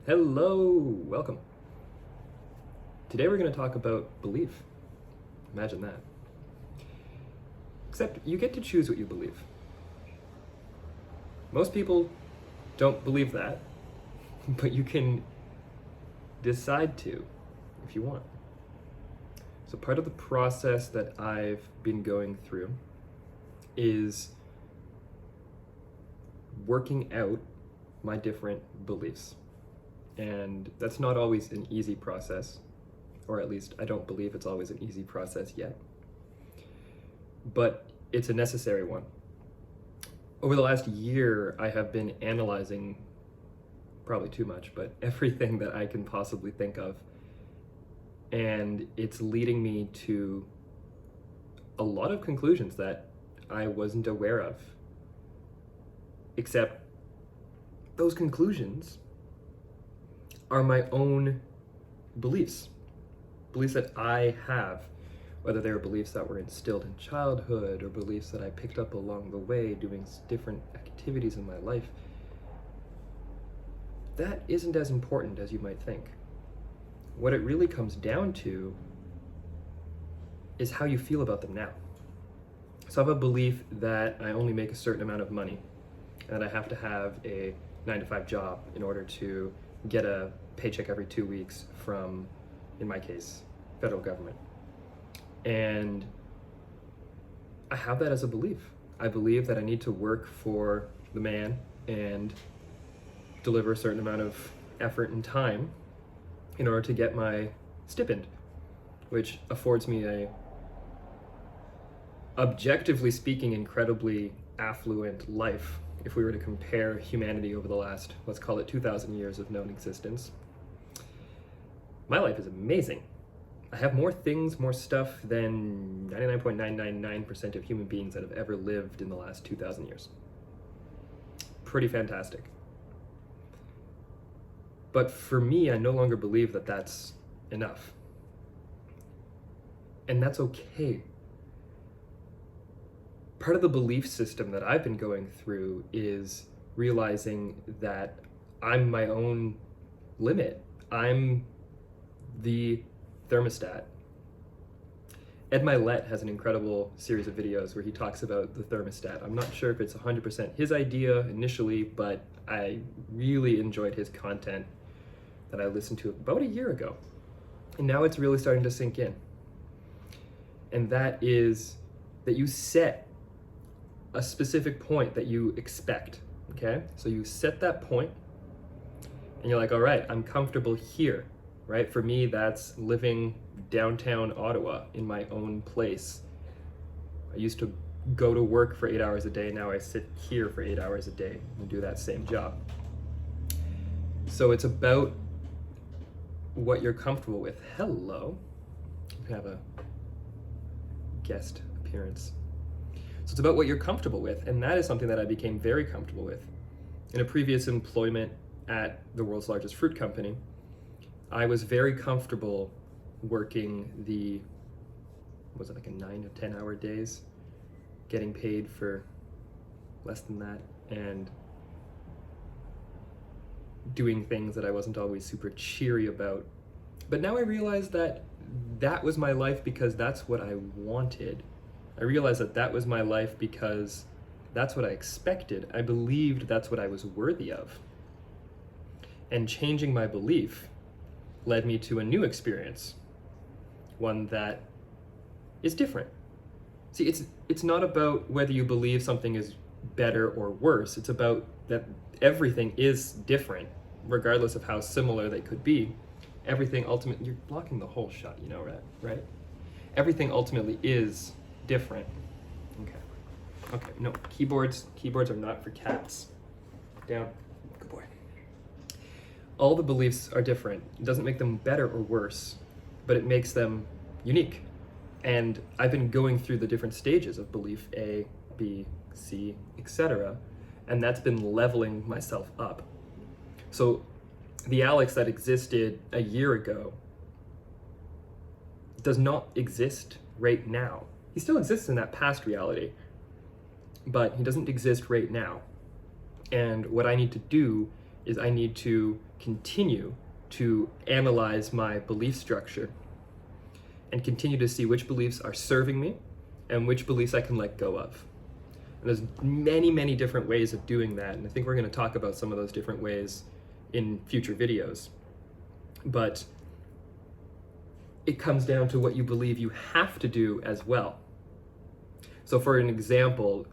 Hello, welcome. Today we're going to talk about belief. Imagine that. Except you get to choose what you believe. Most people don't believe that, but you can decide to if you want. So part of the process that I've been going through is working out my different beliefs. And that's not always an easy process, or at least I don't believe it's always an easy process yet. But it's a necessary one. Over the last year, I have been analyzing, probably too much, but everything that I can possibly think of. And it's leading me to a lot of conclusions that I wasn't aware of. Except those conclusions are my own beliefs that I have, whether they're beliefs that were instilled in childhood or beliefs that I picked up along the way doing different activities in my life. That isn't as important as you might think. What it really comes down to is how you feel about them now. So I have a belief that I only make a certain amount of money and that I have to have a 9-to-5 job in order to get a paycheck every 2 weeks from, in my case, federal government. And I have that as a belief. I believe that I need to work for the man and deliver a certain amount of effort and time in order to get my stipend, which affords me a, objectively speaking, incredibly affluent life if we were to compare humanity over the last, let's call it 2,000 years of known existence. My life is amazing. I have more things, more stuff than 99.999% of human beings that have ever lived in the last 2,000 years. Pretty fantastic. But for me, I no longer believe that that's enough. And that's okay. Part of the belief system that I've been going through is realizing that I'm my own limit. I'm the thermostat. Ed Milet has an incredible series of videos where he talks about the thermostat. I'm not sure if it's 100% his idea initially, but I really enjoyed his content that I listened to about a year ago. And now it's really starting to sink in. And that is that you set a specific point that you expect, okay? So you set that point and you're like, all right, I'm comfortable here, right? For me, that's living downtown Ottawa in my own place. I used to go to work for 8 hours a day. Now I sit here for 8 hours a day and do that same job. So it's about what you're comfortable with. Hello. We have a guest appearance. So it's about what you're comfortable with, and that is something that I became very comfortable with. In a previous employment at the world's largest fruit company, I was very comfortable working was it like a 9 to 10 hour days, getting paid for less than that, and doing things that I wasn't always super cheery about. But now I realize that that was my life because that's what I wanted. I realized that that was my life because that's what I expected. I believed that's what I was worthy of. And changing my belief led me to a new experience, one that is different. See, it's not about whether you believe something is better or worse. It's about that everything is different, regardless of how similar they could be. Everything ultimately, you're blocking the whole shot, you know, right? Everything ultimately is different. Okay, no, keyboards are not for cats. Down, good boy. All the beliefs are different. It doesn't make them better or worse, but it makes them unique. And I've been going through the different stages of belief, A, B, C, etc. And that's been leveling myself up. So the Alex that existed a year ago does not exist right now. He still exists in that past reality, but he doesn't exist right now. And what I need to do is I need to continue to analyze my belief structure and continue to see which beliefs are serving me and which beliefs I can let go of. And there's many, many different ways of doing that. And I think we're going to talk about some of those different ways in future videos. But it comes down to what you believe you have to do as well. So for an example,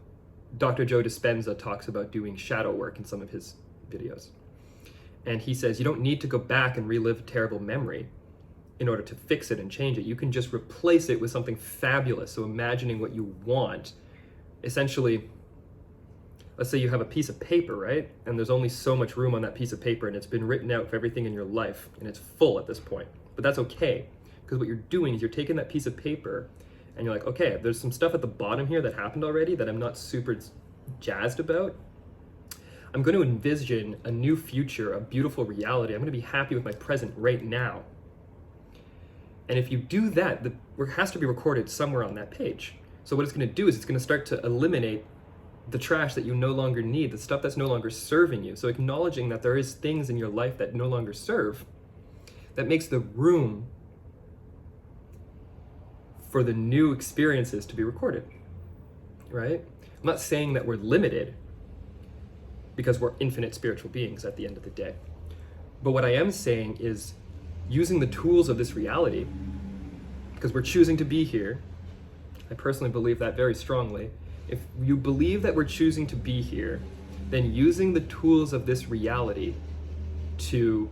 Dr. Joe Dispenza talks about doing shadow work in some of his videos. And he says you don't need to go back and relive a terrible memory in order to fix it and change it. You can just replace it with something fabulous. So imagining what you want. Essentially, let's say you have a piece of paper, right? And there's only so much room on that piece of paper, and it's been written out for everything in your life, and it's full at this point. But that's okay, because what you're doing is you're taking that piece of paper and you're like, okay, there's some stuff at the bottom here that happened already that I'm not super jazzed about. I'm going to envision a new future, a beautiful reality. I'm going to be happy with my present right now. And if you do that, the work has to be recorded somewhere on that page. So what it's going to do is it's going to start to eliminate the trash that you no longer need, the stuff that's no longer serving you. So acknowledging that there is things in your life that no longer serve, that makes the room for the new experiences to be recorded, right? I'm not saying that we're limited because we're infinite spiritual beings at the end of the day. But what I am saying is using the tools of this reality, because we're choosing to be here. I personally believe that very strongly. If you believe that we're choosing to be here, then using the tools of this reality to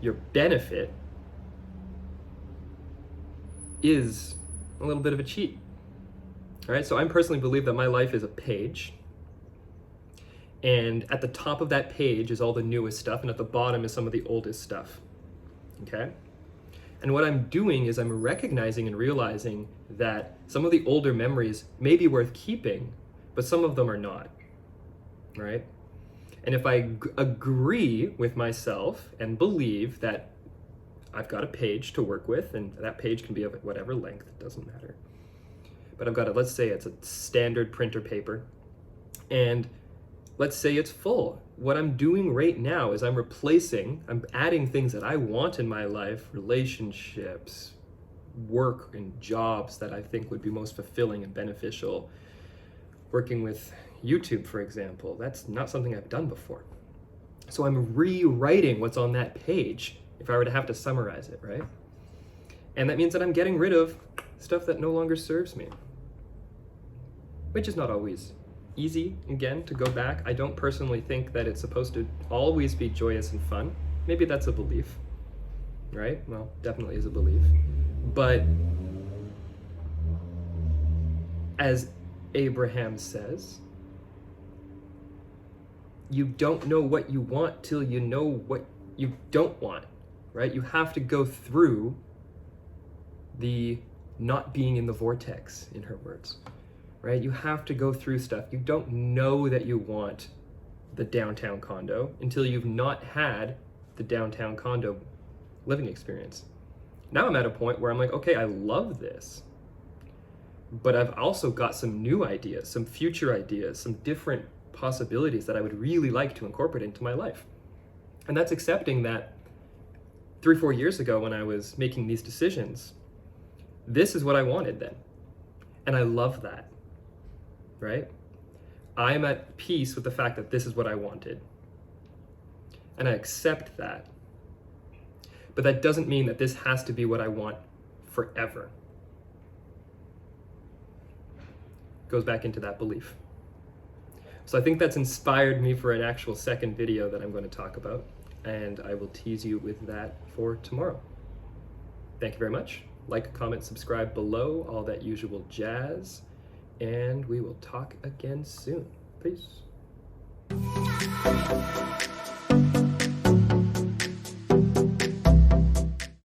your benefit is a little bit of a cheat. All right, so I personally believe that my life is a page, and at the top of that page is all the newest stuff, and at the bottom is some of the oldest stuff, okay? And what I'm doing is I'm recognizing and realizing that some of the older memories may be worth keeping, but some of them are not, right? And if I agree with myself and believe that I've got a page to work with, and that page can be of whatever length, it doesn't matter. But I've got let's say it's a standard printer paper, and let's say it's full. What I'm doing right now is I'm adding things that I want in my life, relationships, work and jobs that I think would be most fulfilling and beneficial. Working with YouTube, for example, that's not something I've done before. So I'm rewriting what's on that page if I were to have to summarize it, right? And that means that I'm getting rid of stuff that no longer serves me, which is not always easy, again, to go back. I don't personally think that it's supposed to always be joyous and fun. Maybe that's a belief, right? Well, definitely is a belief. But as Abraham says, you don't know what you want till you know what you don't want, right? You have to go through the not being in the vortex, in her words, right? You have to go through stuff. You don't know that you want the downtown condo until you've not had the downtown condo living experience. Now I'm at a point where I'm like, okay, I love this, but I've also got some new ideas, some future ideas, some different possibilities that I would really like to incorporate into my life. And that's accepting that 3-4 years ago when I was making these decisions, this is what I wanted then. And I love that, right? I'm at peace with the fact that this is what I wanted. And I accept that. But that doesn't mean that this has to be what I want forever. Goes back into that belief. So I think that's inspired me for an actual second video that I'm going to talk about, and I will tease you with that for tomorrow. Thank you very much. Like, comment, subscribe below, all that usual jazz, and we will talk again soon. Peace.